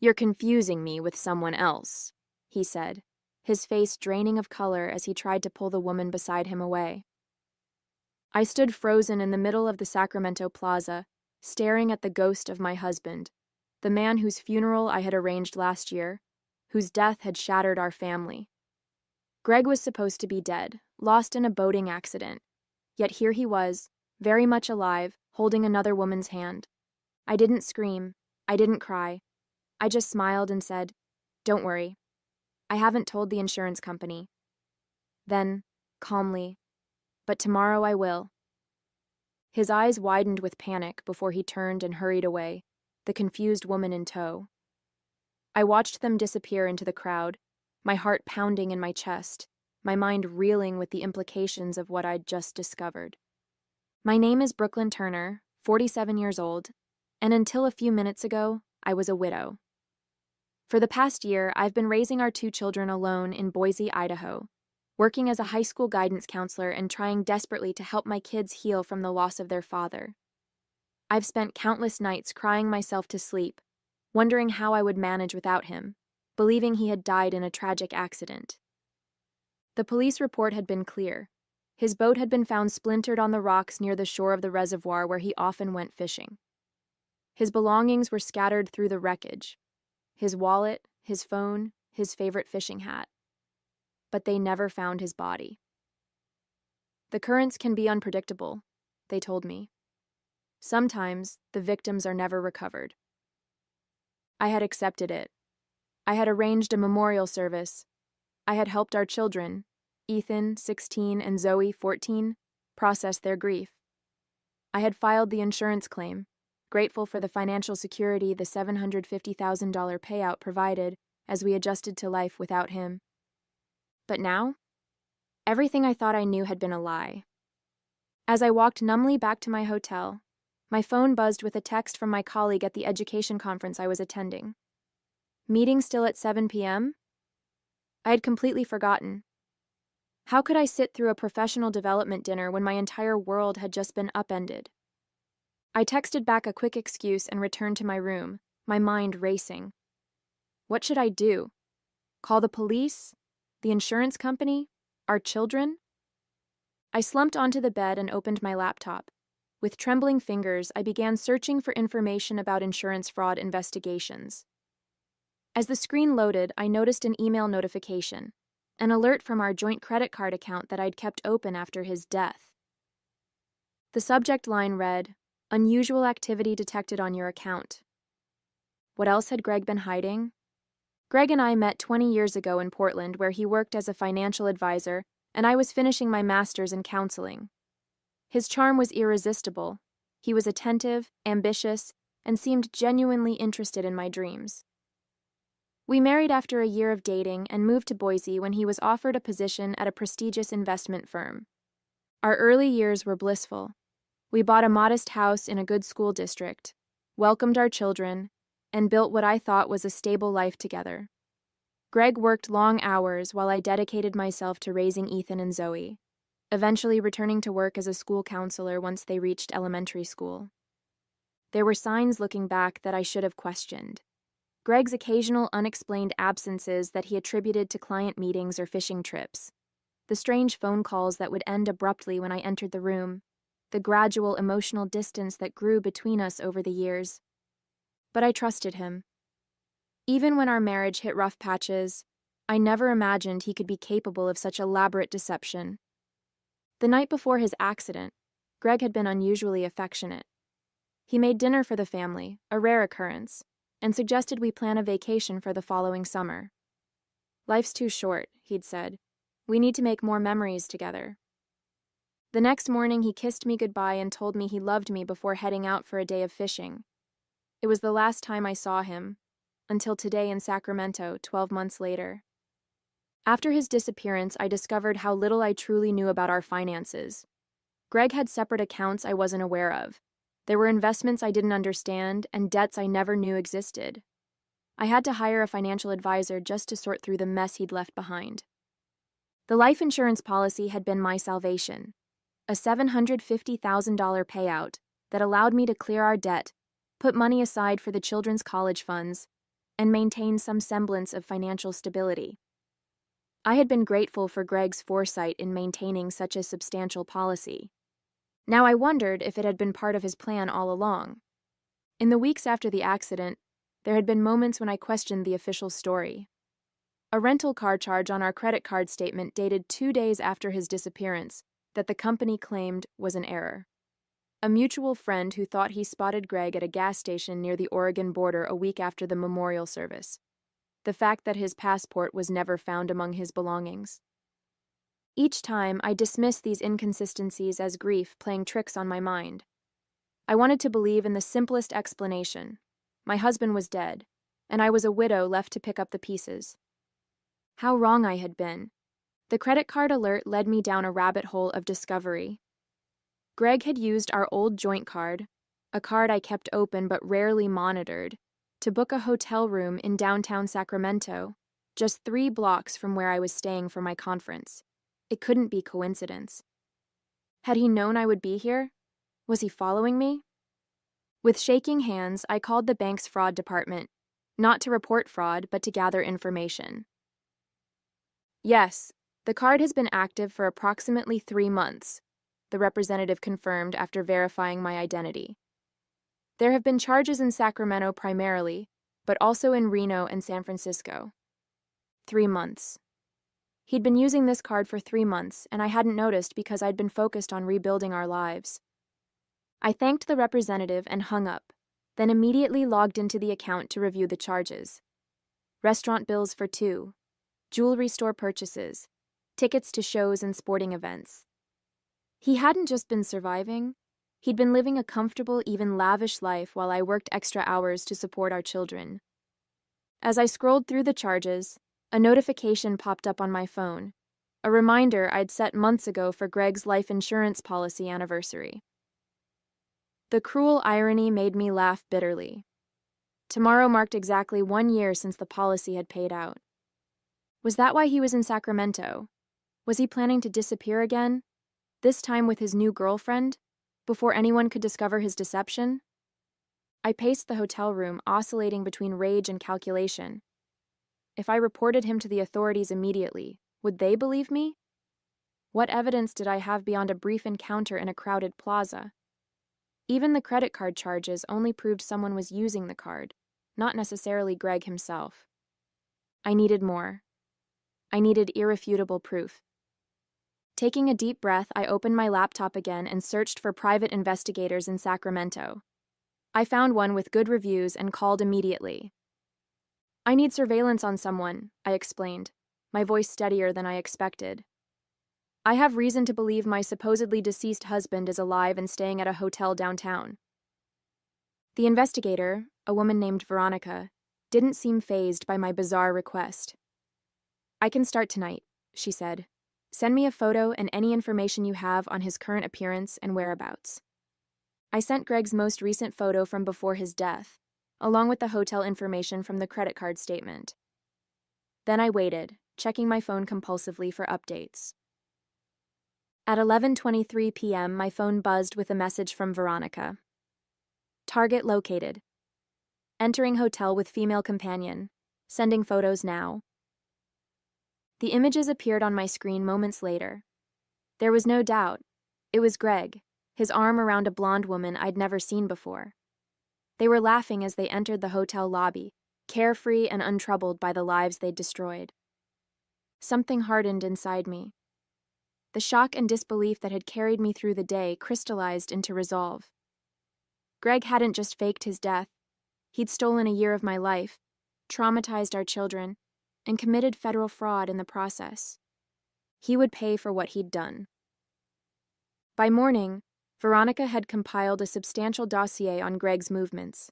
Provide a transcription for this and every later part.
"You're confusing me with someone else," he said, his face draining of color as he tried to pull the woman beside him away. I stood frozen in the middle of the Sacramento Plaza, staring at the ghost of my husband, the man whose funeral I had arranged last year, whose death had shattered our family. Greg was supposed to be dead, lost in a boating accident, yet here he was, very much alive, holding another woman's hand. I didn't scream. I didn't cry. I just smiled and said, "Don't worry. I haven't told the insurance company." Then, calmly, "But tomorrow I will." His eyes widened with panic before he turned and hurried away, the confused woman in tow. I watched them disappear into the crowd, my heart pounding in my chest, my mind reeling with the implications of what I'd just discovered. My name is Brooklyn Turner, 47 years old, and until a few minutes ago, I was a widow. For the past year, I've been raising our 2 children alone in Boise, Idaho, working as a high school guidance counselor and trying desperately to help my kids heal from the loss of their father. I've spent countless nights crying myself to sleep, wondering how I would manage without him, believing he had died in a tragic accident. The police report had been clear. His boat had been found splintered on the rocks near the shore of the reservoir where he often went fishing. His belongings were scattered through the wreckage. His wallet, his phone, his favorite fishing hat. But they never found his body. "The currents can be unpredictable," they told me. "Sometimes the victims are never recovered." I had accepted it. I had arranged a memorial service. I had helped our children, Ethan, 16, and Zoe, 14, process their grief. I had filed the insurance claim, grateful for the financial security the $750,000 payout provided as we adjusted to life without him. But now, everything I thought I knew had been a lie. As I walked numbly back to my hotel, my phone buzzed with a text from my colleague at the education conference I was attending. Meeting still at 7 p.m.? I had completely forgotten. How could I sit through a professional development dinner when my entire world had just been upended? I texted back a quick excuse and returned to my room, my mind racing. What should I do? Call the police? The insurance company? Our children? I slumped onto the bed and opened my laptop. With trembling fingers, I began searching for information about insurance fraud investigations. As the screen loaded, I noticed an email notification, an alert from our joint credit card account that I'd kept open after his death. The subject line read, "Unusual activity detected on your account." What else had Greg been hiding? Greg and I met 20 years ago in Portland, where he worked as a financial advisor, and I was finishing my master's in counseling. His charm was irresistible. He was attentive, ambitious, and seemed genuinely interested in my dreams. We married after a year of dating and moved to Boise when he was offered a position at a prestigious investment firm. Our early years were blissful. We bought a modest house in a good school district, welcomed our children, and built what I thought was a stable life together. Greg worked long hours while I dedicated myself to raising Ethan and Zoe, eventually returning to work as a school counselor once they reached elementary school. There were signs looking back that I should have questioned. Greg's occasional unexplained absences that he attributed to client meetings or fishing trips, the strange phone calls that would end abruptly when I entered the room, the gradual emotional distance that grew between us over the years. But I trusted him. Even when our marriage hit rough patches, I never imagined he could be capable of such elaborate deception. The night before his accident, Greg had been unusually affectionate. He made dinner for the family, a rare occurrence, and suggested we plan a vacation for the following summer. "Life's too short," he'd said. "We need to make more memories together." The next morning, he kissed me goodbye and told me he loved me before heading out for a day of fishing. It was the last time I saw him, until today in Sacramento, 12 months later. After his disappearance, I discovered how little I truly knew about our finances. Greg had separate accounts I wasn't aware of. There were investments I didn't understand and debts I never knew existed. I had to hire a financial advisor just to sort through the mess he'd left behind. The life insurance policy had been my salvation, a $750,000 payout that allowed me to clear our debt, put money aside for the children's college funds, and maintain some semblance of financial stability. I had been grateful for Greg's foresight in maintaining such a substantial policy. Now I wondered if it had been part of his plan all along. In the weeks after the accident, there had been moments when I questioned the official story. A rental car charge on our credit card statement dated 2 days after his disappearance that the company claimed was an error. A mutual friend who thought he spotted Greg at a gas station near the Oregon border a week after the memorial service. The fact that his passport was never found among his belongings. Each time, I dismissed these inconsistencies as grief playing tricks on my mind. I wanted to believe in the simplest explanation. My husband was dead, and I was a widow left to pick up the pieces. How wrong I had been. The credit card alert led me down a rabbit hole of discovery. Greg had used our old joint card, a card I kept open but rarely monitored, to book a hotel room in downtown Sacramento, just 3 blocks from where I was staying for my conference. It couldn't be coincidence. Had he known I would be here? Was he following me? With shaking hands, I called the bank's fraud department, not to report fraud, but to gather information. Yes, the card has been active for approximately 3 months, the representative confirmed after verifying my identity. There have been charges in Sacramento primarily, but also in Reno and San Francisco. 3 months. He'd been using this card for 3 months, and I hadn't noticed because I'd been focused on rebuilding our lives. I thanked the representative and hung up, then immediately logged into the account to review the charges. Restaurant bills for 2, jewelry store purchases, tickets to shows and sporting events. He hadn't just been surviving, he'd been living a comfortable, even lavish life while I worked extra hours to support our children. As I scrolled through the charges, a notification popped up on my phone, a reminder I'd set months ago for Greg's life insurance policy anniversary. The cruel irony made me laugh bitterly. Tomorrow marked exactly 1 year since the policy had paid out. Was that why he was in Sacramento? Was he planning to disappear again? This time with his new girlfriend, before anyone could discover his deception? I paced the hotel room, oscillating between rage and calculation. If I reported him to the authorities immediately, would they believe me? What evidence did I have beyond a brief encounter in a crowded plaza? Even the credit card charges only proved someone was using the card, not necessarily Greg himself. I needed more. I needed irrefutable proof. Taking a deep breath, I opened my laptop again and searched for private investigators in Sacramento. I found one with good reviews and called immediately. I need surveillance on someone, I explained, my voice steadier than I expected. I have reason to believe my supposedly deceased husband is alive and staying at a hotel downtown. The investigator, a woman named Veronica, didn't seem fazed by my bizarre request. I can start tonight, she said. Send me a photo and any information you have on his current appearance and whereabouts. I sent Greg's most recent photo from before his death, along with the hotel information from the credit card statement. Then I waited, checking my phone compulsively for updates. At 11:23 p.m., my phone buzzed with a message from Veronica. Target located. Entering hotel with female companion. Sending photos now. The images appeared on my screen moments later. There was no doubt. It was Greg, his arm around a blonde woman I'd never seen before. They were laughing as they entered the hotel lobby, carefree and untroubled by the lives they'd destroyed. Something hardened inside me. The shock and disbelief that had carried me through the day crystallized into resolve. Greg hadn't just faked his death. He'd stolen a year of my life, traumatized our children, and committed federal fraud in the process. He would pay for what he'd done. By morning, Veronica had compiled a substantial dossier on Greg's movements.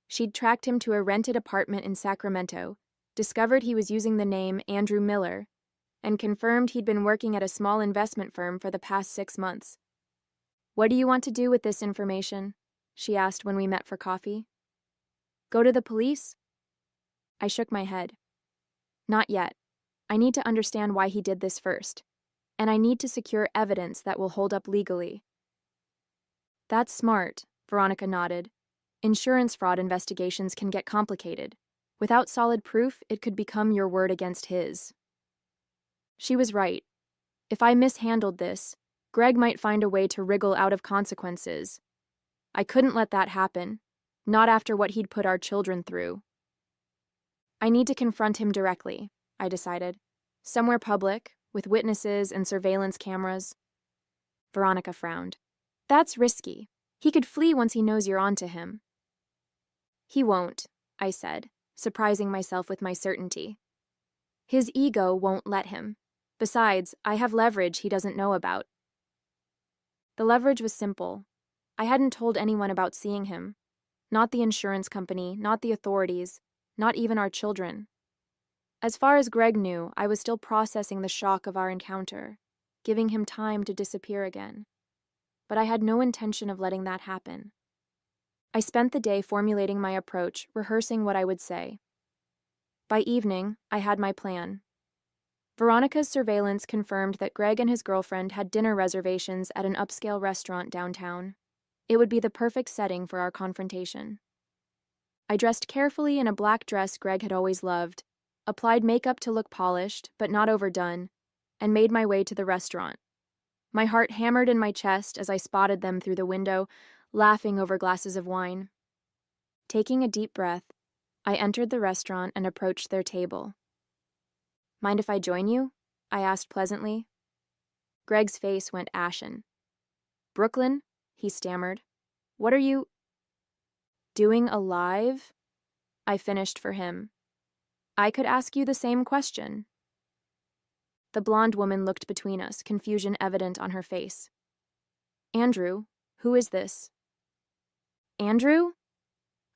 She'd tracked him to a rented apartment in Sacramento, discovered he was using the name Andrew Miller, and confirmed he'd been working at a small investment firm for the past 6 months. "What do you want to do with this information?" she asked when we met for coffee. "Go to the police?" I shook my head. Not yet. I need to understand why he did this first, and I need to secure evidence that will hold up legally. That's smart, Veronica nodded. Insurance fraud investigations can get complicated. Without solid proof, it could become your word against his. She was right. If I mishandled this, Greg might find a way to wriggle out of consequences. I couldn't let that happen, not after what he'd put our children through. I need to confront him directly, I decided. Somewhere public, with witnesses and surveillance cameras. Veronica frowned. That's risky. He could flee once he knows you're onto him. He won't, I said, surprising myself with my certainty. His ego won't let him. Besides, I have leverage he doesn't know about. The leverage was simple. I hadn't told anyone about seeing him. Not the insurance company, not the authorities, not even our children. As far as Greg knew, I was still processing the shock of our encounter, giving him time to disappear again. But I had no intention of letting that happen. I spent the day formulating my approach, rehearsing what I would say. By evening, I had my plan. Veronica's surveillance confirmed that Greg and his girlfriend had dinner reservations at an upscale restaurant downtown. It would be the perfect setting for our confrontation. I dressed carefully in a black dress Greg had always loved, applied makeup to look polished, but not overdone, and made my way to the restaurant. My heart hammered in my chest as I spotted them through the window, laughing over glasses of wine. Taking a deep breath, I entered the restaurant and approached their table. Mind if I join you? I asked pleasantly. Greg's face went ashen. Brooklyn, he stammered. What are you doing alive? I finished for him. I could ask you the same question. The blonde woman looked between us, confusion evident on her face. Andrew, who is this? Andrew?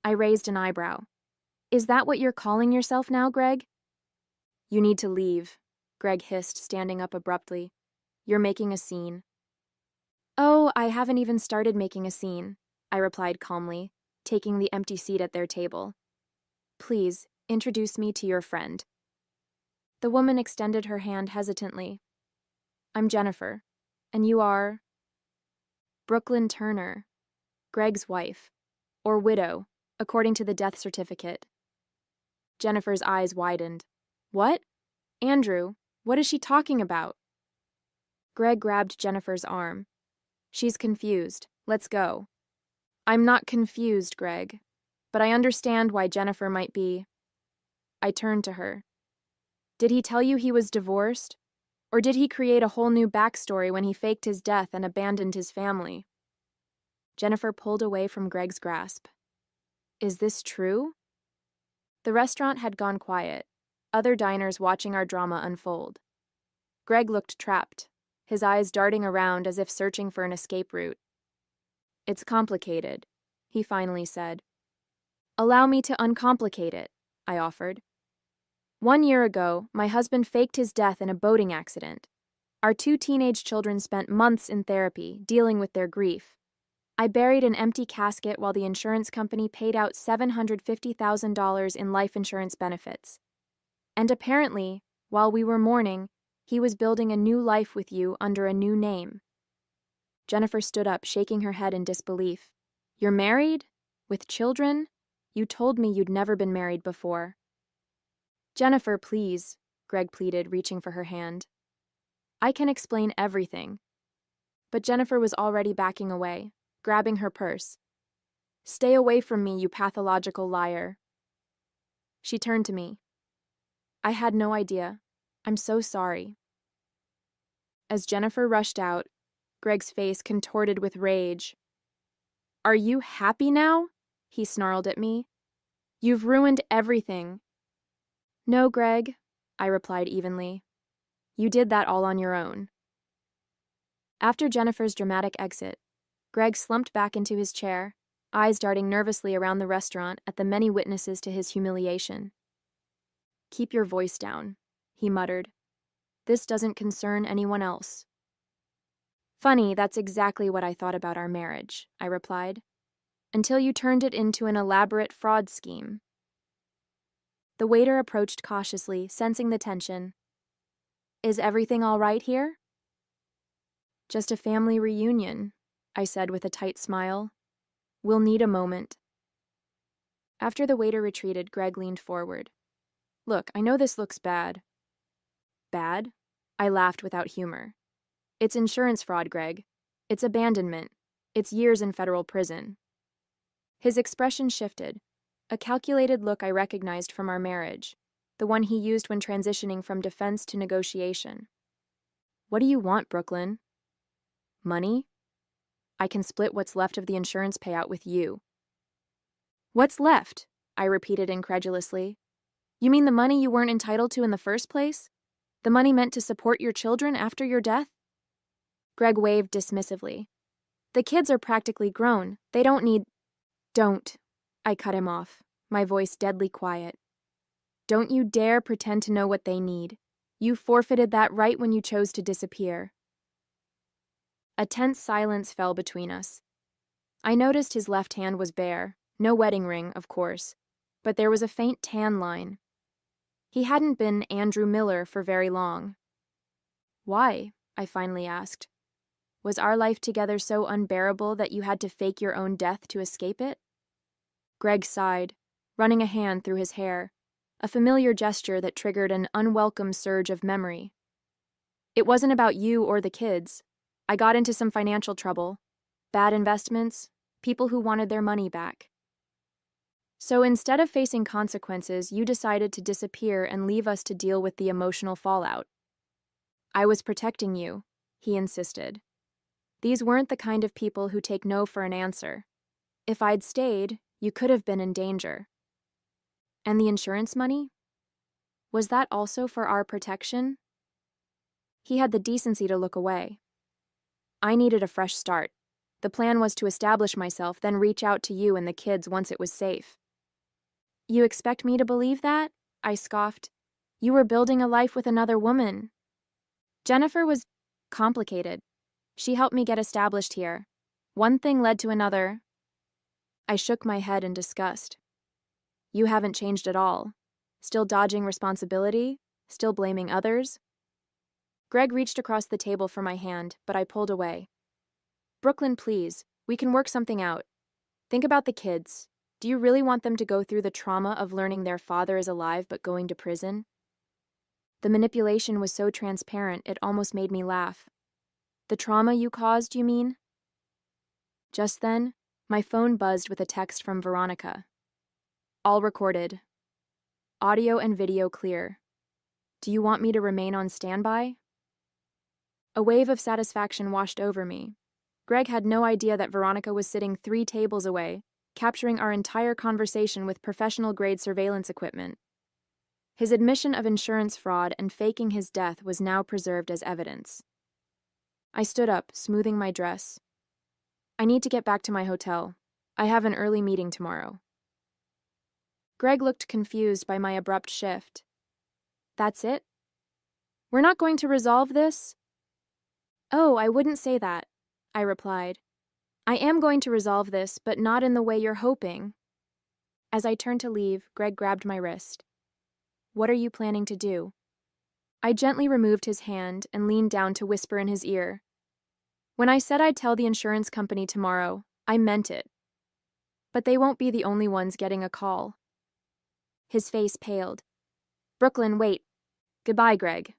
I raised an eyebrow. Is that what you're calling yourself now, Greg? You need to leave, Greg hissed, standing up abruptly. You're making a scene. Oh, I haven't even started making a scene, I replied calmly, taking the empty seat at their table. Please, introduce me to your friend. The woman extended her hand hesitantly. I'm Jennifer, and you are? Brooklyn Turner, Greg's wife, or widow, according to the death certificate. Jennifer's eyes widened. What? Andrew, what is she talking about? Greg grabbed Jennifer's arm. She's confused. Let's go. I'm not confused, Greg, but I understand why Jennifer might be. I turned to her. Did he tell you he was divorced? Or did he create a whole new backstory when he faked his death and abandoned his family? Jennifer pulled away from Greg's grasp. Is this true? The restaurant had gone quiet, other diners watching our drama unfold. Greg looked trapped, his eyes darting around as if searching for an escape route. It's complicated, he finally said. Allow me to uncomplicate it, I offered. 1 year ago, my husband faked his death in a boating accident. Our 2 teenage children spent months in therapy, dealing with their grief. I buried an empty casket while the insurance company paid out $750,000 in life insurance benefits. And apparently, while we were mourning, he was building a new life with you under a new name. Jennifer stood up, shaking her head in disbelief. You're married? With children? You told me you'd never been married before. Jennifer, please, Greg pleaded, reaching for her hand. I can explain everything. But Jennifer was already backing away, grabbing her purse. Stay away from me, you pathological liar. She turned to me. I had no idea. I'm so sorry. As Jennifer rushed out, Greg's face contorted with rage. Are you happy now? He snarled at me. You've ruined everything. No, Greg, I replied evenly. You did that all on your own. After Jennifer's dramatic exit, Greg slumped back into his chair, eyes darting nervously around the restaurant at the many witnesses to his humiliation. Keep your voice down, he muttered. This doesn't concern anyone else. Funny, that's exactly what I thought about our marriage, I replied, until you turned it into an elaborate fraud scheme. The waiter approached cautiously, sensing the tension. Is everything all right here? Just a family reunion, I said with a tight smile. We'll need a moment. After the waiter retreated, Greg leaned forward. Look, I know this looks bad. Bad? I laughed without humor. It's insurance fraud, Greg. It's abandonment. It's years in federal prison. His expression shifted, a calculated look I recognized from our marriage, the one he used when transitioning from defense to negotiation. What do you want, Brooklyn? Money? I can split what's left of the insurance payout with you. What's left? I repeated incredulously. You mean the money you weren't entitled to in the first place? The money meant to support your children after your death? Greg waved dismissively. The kids are practically grown. They don't need... Don't. I cut him off, my voice deadly quiet. Don't you dare pretend to know what they need. You forfeited that right when you chose to disappear. A tense silence fell between us. I noticed his left hand was bare, no wedding ring, of course, but there was a faint tan line. He hadn't been Andrew Miller for very long. Why? I finally asked. Was our life together so unbearable that you had to fake your own death to escape it? Greg sighed, running a hand through his hair, a familiar gesture that triggered an unwelcome surge of memory. It wasn't about you or the kids. I got into some financial trouble, bad investments, people who wanted their money back. So instead of facing consequences, you decided to disappear and leave us to deal with the emotional fallout. I was protecting you, he insisted. These weren't the kind of people who take no for an answer. If I'd stayed, you could have been in danger. And the insurance money? Was that also for our protection? He had the decency to look away. I needed a fresh start. The plan was to establish myself, then reach out to you and the kids once it was safe. You expect me to believe that? I scoffed. You were building a life with another woman. Jennifer was complicated. She helped me get established here. One thing led to another. I shook my head in disgust. You haven't changed at all. Still dodging responsibility? Still blaming others? Greg reached across the table for my hand, but I pulled away. Brooklyn, please. We can work something out. Think about the kids. Do you really want them to go through the trauma of learning their father is alive but going to prison? The manipulation was so transparent it almost made me laugh. The trauma you caused, you mean? Just then, my phone buzzed with a text from Veronica. All recorded. Audio and video clear. Do you want me to remain on standby? A wave of satisfaction washed over me. Greg had no idea that Veronica was sitting 3 tables away, capturing our entire conversation with professional-grade surveillance equipment. His admission of insurance fraud and faking his death was now preserved as evidence. I stood up, smoothing my dress. I need to get back to my hotel. I have an early meeting tomorrow. Greg looked confused by my abrupt shift. That's it? We're not going to resolve this? Oh, I wouldn't say that, I replied. I am going to resolve this, but not in the way you're hoping. As I turned to leave, Greg grabbed my wrist. What are you planning to do? I gently removed his hand and leaned down to whisper in his ear. When I said I'd tell the insurance company tomorrow, I meant it. But they won't be the only ones getting a call. His face paled. Brooklyn, wait. Goodbye, Greg.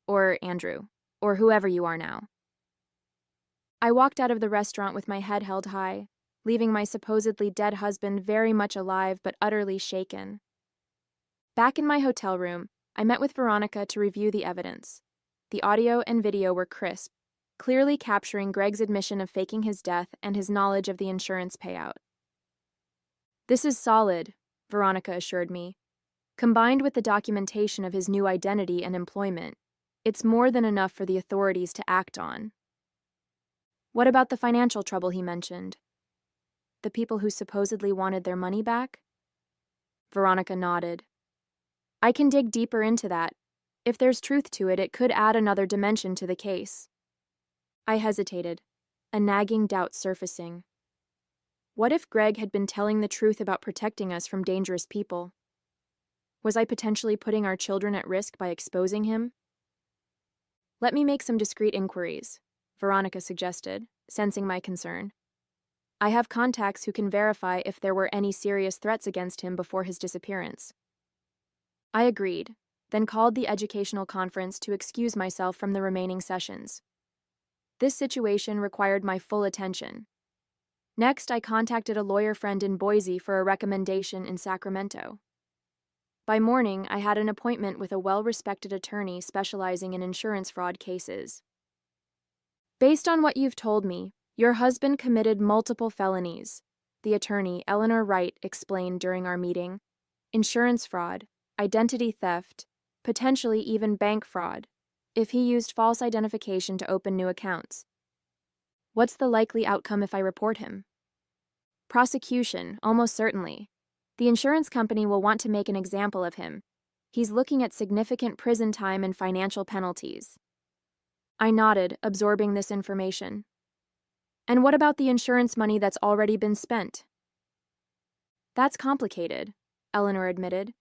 Or Andrew. Or whoever you are now. I walked out of the restaurant with my head held high, leaving my supposedly dead husband very much alive but utterly shaken. Back in my hotel room, I met with Veronica to review the evidence. The audio and video were crisp, clearly capturing Greg's admission of faking his death and his knowledge of the insurance payout. This is solid, Veronica assured me. Combined with the documentation of his new identity and employment, it's more than enough for the authorities to act on. What about the financial trouble he mentioned? The people who supposedly wanted their money back? Veronica nodded. I can dig deeper into that. If there's truth to it, it could add another dimension to the case. I hesitated, a nagging doubt surfacing. What if Greg had been telling the truth about protecting us from dangerous people? Was I potentially putting our children at risk by exposing him? Let me make some discreet inquiries, Veronica suggested, sensing my concern. I have contacts who can verify if there were any serious threats against him before his disappearance. I agreed, then called the educational conference to excuse myself from the remaining sessions. This situation required my full attention. Next, I contacted a lawyer friend in Boise for a recommendation in Sacramento. By morning, I had an appointment with a well-respected attorney specializing in insurance fraud cases. Based on what you've told me, your husband committed multiple felonies, the attorney, Eleanor Wright, explained during our meeting. Insurance fraud, identity theft, potentially even bank fraud, if he used false identification to open new accounts. What's the likely outcome if I report him? Prosecution, almost certainly. The insurance company will want to make an example of him. He's looking at significant prison time and financial penalties. I nodded, absorbing this information. And what about the insurance money that's already been spent? That's complicated, Eleanor admitted.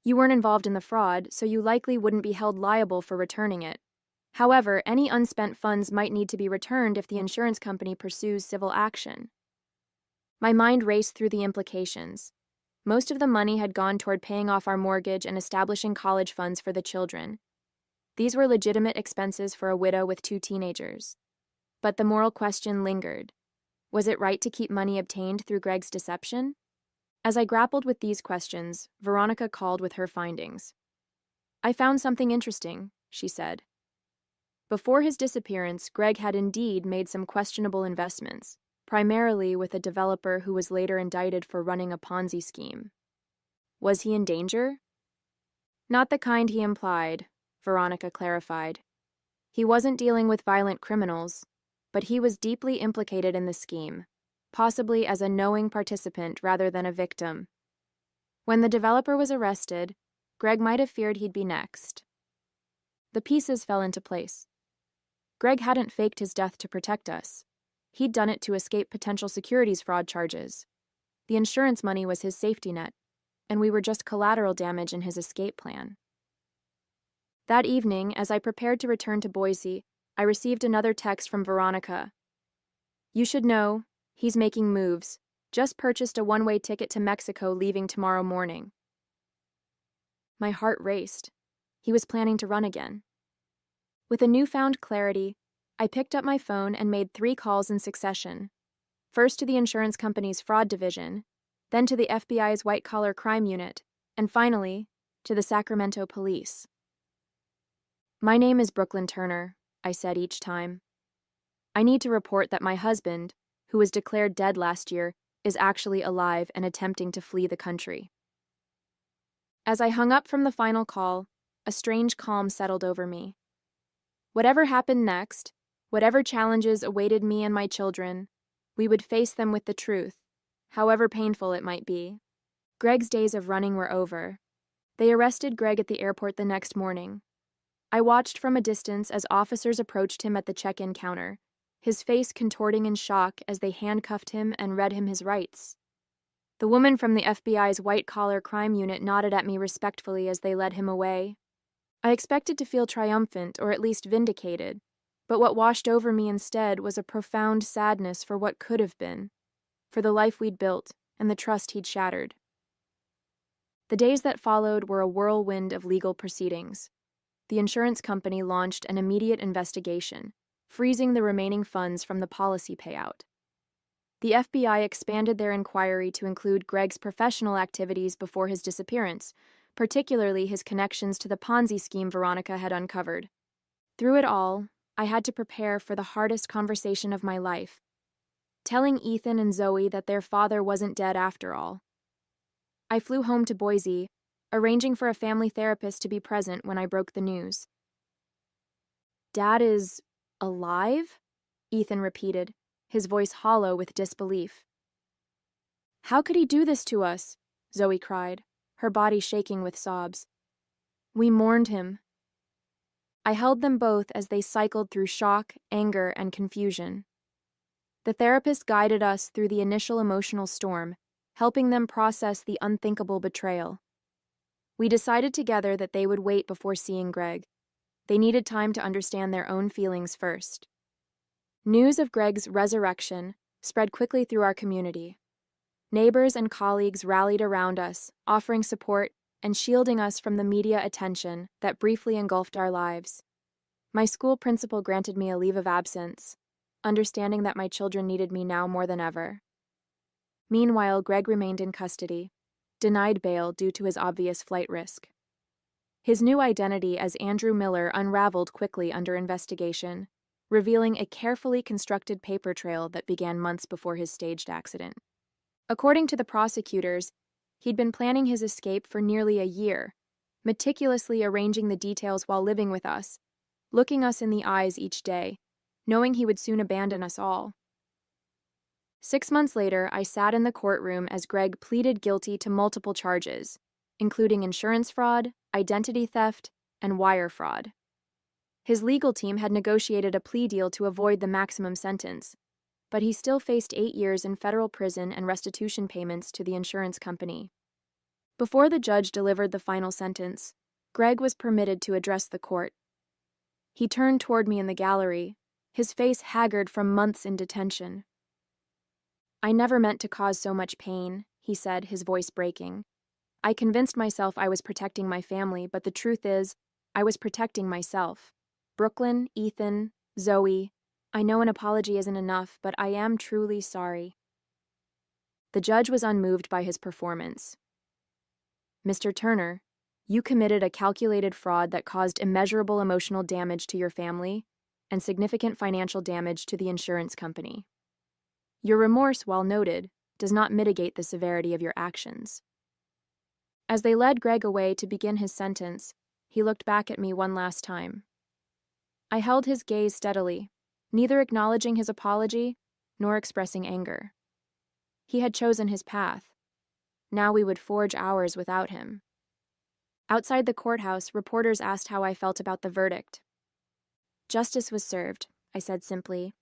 You weren't involved in the fraud, so you likely wouldn't be held liable for returning it. However, any unspent funds might need to be returned if the insurance company pursues civil action. My mind raced through the implications. Most of the money had gone toward paying off our mortgage and establishing college funds for the children. These were legitimate expenses for a widow with 2 teenagers. But the moral question lingered. Was it right to keep money obtained through Greg's deception? As I grappled with these questions, Veronica called with her findings. I found something interesting, she said. Before his disappearance, Greg had indeed made some questionable investments, primarily with a developer who was later indicted for running a Ponzi scheme. Was he in danger? Not the kind he implied, Veronica clarified. He wasn't dealing with violent criminals, but he was deeply implicated in the scheme, possibly as a knowing participant rather than a victim. When the developer was arrested, Greg might have feared he'd be next. The pieces fell into place. Greg hadn't faked his death to protect us. He'd done it to escape potential securities fraud charges. The insurance money was his safety net, and we were just collateral damage in his escape plan. That evening, as I prepared to return to Boise, I received another text from Veronica. You should know, he's making moves. Just purchased a one-way ticket to Mexico leaving tomorrow morning. My heart raced. He was planning to run again. With a newfound clarity, I picked up my phone and made 3 calls in succession. First to the insurance company's fraud division, then to the FBI's white-collar crime unit, and finally, to the Sacramento police. My name is Brooklyn Turner, I said each time. I need to report that my husband, who was declared dead last year, is actually alive and attempting to flee the country. As I hung up from the final call, a strange calm settled over me. Whatever happened next, whatever challenges awaited me and my children, we would face them with the truth, however painful it might be. Greg's days of running were over. They arrested Greg at the airport the next morning. I watched from a distance as officers approached him at the check-in counter, his face contorting in shock as they handcuffed him and read him his rights. The woman from the FBI's white-collar crime unit nodded at me respectfully as they led him away. I expected to feel triumphant or at least vindicated, but what washed over me instead was a profound sadness for what could have been, for the life we'd built and the trust he'd shattered. The days that followed were a whirlwind of legal proceedings. The insurance company launched an immediate investigation, freezing the remaining funds from the policy payout. The FBI expanded their inquiry to include Greg's professional activities before his disappearance, particularly his connections to the Ponzi scheme Veronica had uncovered. Through it all, I had to prepare for the hardest conversation of my life, telling Ethan and Zoe that their father wasn't dead after all. I flew home to Boise, arranging for a family therapist to be present when I broke the news. Dad is alive? Ethan repeated, his voice hollow with disbelief. How could he do this to us? Zoe cried, her body shaking with sobs. We mourned him. I held them both as they cycled through shock, anger, and confusion. The therapist guided us through the initial emotional storm, helping them process the unthinkable betrayal. We decided together that they would wait before seeing Greg. They needed time to understand their own feelings first. News of Greg's resurrection spread quickly through our community. Neighbors and colleagues rallied around us, offering support and shielding us from the media attention that briefly engulfed our lives. My school principal granted me a leave of absence, understanding that my children needed me now more than ever. Meanwhile, Greg remained in custody, denied bail due to his obvious flight risk. His new identity as Andrew Miller unraveled quickly under investigation, revealing a carefully constructed paper trail that began months before his staged accident. According to the prosecutors, he'd been planning his escape for nearly a year, meticulously arranging the details while living with us, looking us in the eyes each day, knowing he would soon abandon us all. 6 months later, I sat in the courtroom as Greg pleaded guilty to multiple charges, including insurance fraud, identity theft, and wire fraud. His legal team had negotiated a plea deal to avoid the maximum sentence, but he still faced 8 years in federal prison and restitution payments to the insurance company. Before the judge delivered the final sentence, Greg was permitted to address the court. He turned toward me in the gallery, his face haggard from months in detention. "I never meant to cause so much pain," he said, his voice breaking. "I convinced myself I was protecting my family, but the truth is, I was protecting myself. Brooklyn, Ethan, Zoe, I know an apology isn't enough, but I am truly sorry." The judge was unmoved by his performance. "Mr. Turner, you committed a calculated fraud that caused immeasurable emotional damage to your family and significant financial damage to the insurance company. Your remorse, while noted, does not mitigate the severity of your actions." As they led Greg away to begin his sentence, he looked back at me one last time. I held his gaze steadily, neither acknowledging his apology nor expressing anger. He had chosen his path. Now we would forge ours without him. Outside the courthouse, reporters asked how I felt about the verdict. "Justice was served," I said simply.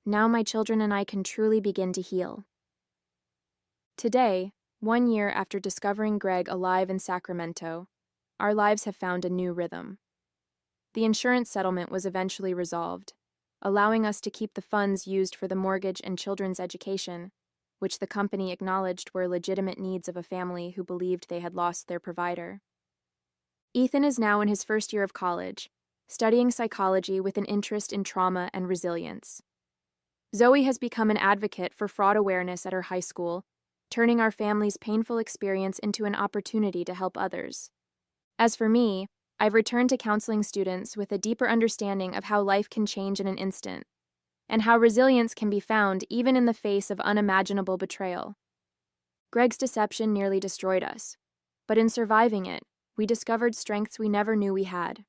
"Now my children and I can truly begin to heal." Today, 1 year after discovering Greg alive in Sacramento, our lives have found a new rhythm. The insurance settlement was eventually resolved, allowing us to keep the funds used for the mortgage and children's education, which the company acknowledged were legitimate needs of a family who believed they had lost their provider. Ethan is now in his first year of college, studying psychology with an interest in trauma and resilience. Zoe has become an advocate for fraud awareness at her high school, turning our family's painful experience into an opportunity to help others. As for me, I've returned to counseling students with a deeper understanding of how life can change in an instant, and how resilience can be found even in the face of unimaginable betrayal. Greg's deception nearly destroyed us, but in surviving it, we discovered strengths we never knew we had.